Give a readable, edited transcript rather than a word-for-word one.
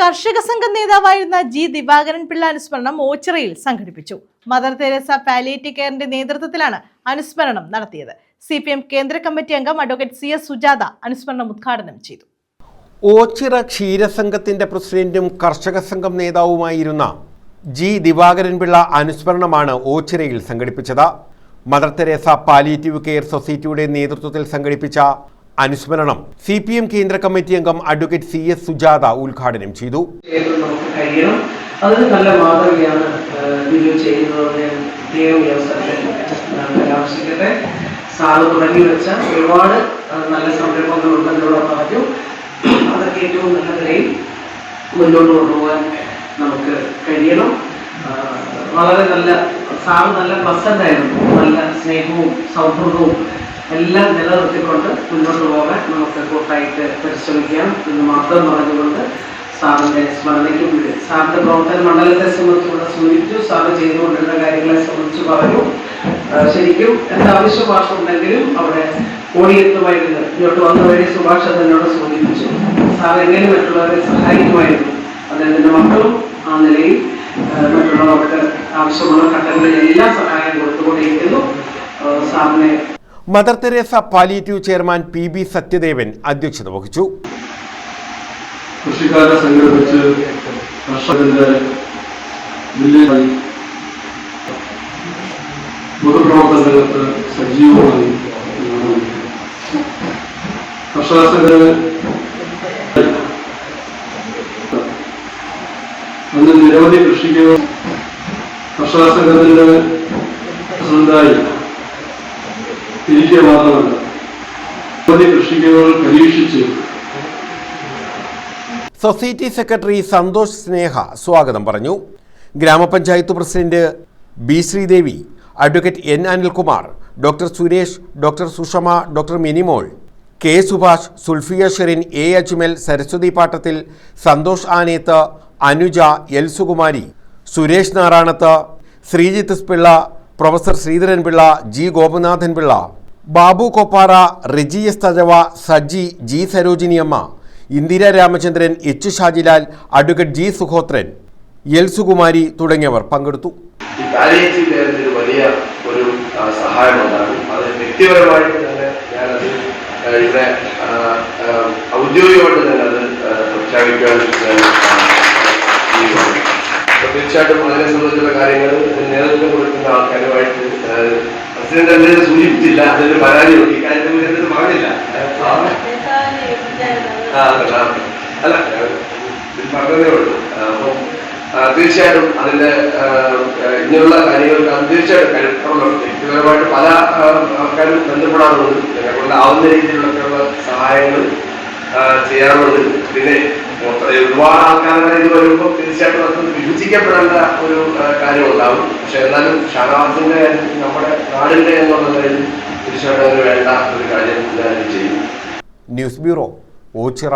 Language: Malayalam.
കർഷക സംഘം നേതാവായിരുന്ന ജി ദിവാകരൻ പിള്ള അനുസ്മരണം ഓച്ചിറയിൽ സംഘടിപ്പിച്ചു. മദർ തെരേസ പാലിയേറ്റീവ് കെയറിന്റെ നേതൃത്വത്തിലാണ് അനുസ്മരണം നടത്തിയത്. CPM കേന്ദ്ര കമ്മിറ്റി അംഗം അഡ്വക്കേറ്റ് CS സുജാത അനുസ്മരണം ഉദ്ഘാടനം ചെയ്തു. ഓച്ചിറ ക്ഷീരസംഘത്തിന്റെ പ്രസിഡന്റും കർഷക സംഘം നേതാവുമായിരുന്ന ജി ദിവാകരൻ പിള്ള അനുസ്മരണമാണ് ഓച്ചിറയിൽ സംഘടിപ്പിച്ചത്. മദർ തെരേസ പാലിയേറ്റീവ് കെയർ സൊസൈറ്റിയുടെ നേതൃത്വത്തിൽ സംഘടിപ്പിച്ച അനുസ്മരണം CPM കേന്ദ്ര കമ്മിറ്റി അംഗം അഡ്വക്കേറ്റ് CS സുജാത ഉദ്ഘാടനം ചെയ്തു. അതിന് നല്ല മാതൃകയാണ് സാറ് തുടങ്ങി വെച്ച ഒരുപാട് നല്ല സംരംഭങ്ങൾ ഉണ്ടെന്നുള്ള പറഞ്ഞു. അതൊക്കെ ഏറ്റവും നല്ല നിലയിൽ മുന്നോട്ട് കൊണ്ടുപോകാൻ നമുക്ക് കഴിയണം. വളരെ നല്ല സാറ് നല്ല പ്ലസന്റ് ആയിരുന്നു. നല്ല സ്നേഹവും സൗഹൃദവും എല്ലാം നിലനിർത്തിക്കൊണ്ട് മുന്നോട്ട് പോകാൻ നമുക്ക് കൂട്ടായിട്ട് പരിശ്രമിക്കാം എന്ന് മാത്രം പറഞ്ഞുകൊണ്ട് സാറിന്റെ സ്മരണയ്ക്കും സാറിന്റെ പ്രവർത്തന മണ്ഡലത്തെ സംബന്ധിച്ചുള്ള സൂചിപ്പിച്ചു. സാറ് ചെയ്തുകൊണ്ടിരുന്ന കാര്യങ്ങളെ സംബന്ധിച്ച് പറഞ്ഞു. ശരിക്കും എന്താവശ്യ ഭാഷ ഉണ്ടെങ്കിലും അവിടെ ഓടിയെത്തുമായിരുന്നു. ഇങ്ങോട്ട് വന്ന വഴി സുഭാഷ തന്നോട് സൂചിപ്പിച്ചു. സാർ എങ്ങനെ മറ്റുള്ളവരെ സഹായിക്കുമായിരുന്നു. അദ്ദേഹത്തിന്റെ മക്കളും ആ നിലയിൽ മറ്റുള്ളവർക്ക് ആവശ്യമുള്ള ഘട്ടങ്ങളിൽ എല്ലാ സഹായം കൊടുത്തുകൊണ്ടിരിക്കുന്നു. സാറിനെ mother Teresa palliative chairman PB Sathyadevan അധ്യക്ഷത വഹിച്ചു. കൃഷിക്കാരെ സംഘടിപ്പിച്ച് കർഷകന്റെ പൊതുപ്രവർത്തനങ്ങൾക്ക് സജീവമായി കർഷക സംഘടന അന്ന് നിരവധി കൃഷിക്ക് കർഷക സംഘത്തിന്റെ പ്രസിഡന്റായി തിരികെ മാത്രമല്ല നിരവധി കൃഷികൾ പരീക്ഷിച്ച് സൊസൈറ്റി സെക്രട്ടറി സന്തോഷ് സ്നേഹ സ്വാഗതം പറഞ്ഞു. Gramapanchayat president B Sreedevi, advocate N Anilkumar, doctor Suresh, doctor Sushama, doctor Minimol, K Subhash, Sulfiya Sherin, A Ajmal, Saraswathi Pattathil, Santhosh Aneth, Anuja, L Sukumari, Suresh Naranath, Sreejith Pillai, professor Sreedharan Pillai, G Gopanathan Pillai, Babu Koppara, Riji Tajava, Saji, G Sarojiniamma, Indira Ramachandran, H Shajilal, advocate G Suhothran, L Sukumari തുടങ്ങിയവർ പങ്കെടുത്തു. വലിയ ഒരു സഹായമുണ്ടാകും. അത് വ്യക്തിപരമായിട്ട് തന്നെ ഞാനത് ഇവിടെ ഔദ്യോഗികമായിട്ട് തന്നെ അത് പ്രഖ്യാപിക്കാൻ തീർച്ചയായിട്ടും അതിനെ സംബന്ധിച്ചുള്ള കാര്യങ്ങൾ നേതൃത്വം കൊടുക്കുന്ന ആൾക്കാരുമായിട്ട് പ്രസിഡന്റ് എന്തെങ്കിലും സൂചിപ്പിച്ചില്ല. അതിനൊരു പരാതിയുണ്ട്. ഈ കാര്യത്തിൽ പറഞ്ഞില്ല. അല്ല പറഞ്ഞതേ ഉള്ളൂ. അപ്പം തീർച്ചയായിട്ടും അതിന്റെ ഇങ്ങനെയുള്ള കാര്യങ്ങൾക്ക് അത് തീർച്ചയായിട്ടും വ്യക്തിപരമായിട്ട് പല ആൾക്കാരും ബന്ധപ്പെടാറുണ്ട്. എന്നെ കൊണ്ടാവുന്ന രീതിയിലുള്ള സഹായങ്ങൾ ചെയ്യാറുണ്ട്. പിന്നെ ഒരുപാട് ആൾക്കാരുടെ ഇത് വരുമ്പോൾ തീർച്ചയായിട്ടും അത് വിഭജിക്കപ്പെടേണ്ട ഒരു കാര്യം ഉണ്ടാവും. പക്ഷെ എന്നാലും ഷാനവാസിന്റെ കാര്യത്തിൽ നമ്മുടെ നാടിന്റെ എന്നുള്ള കാര്യം തീർച്ചയായിട്ടും അതിന് വേണ്ട ഒരു കാര്യം ചെയ്യും. News bureau, Ochira.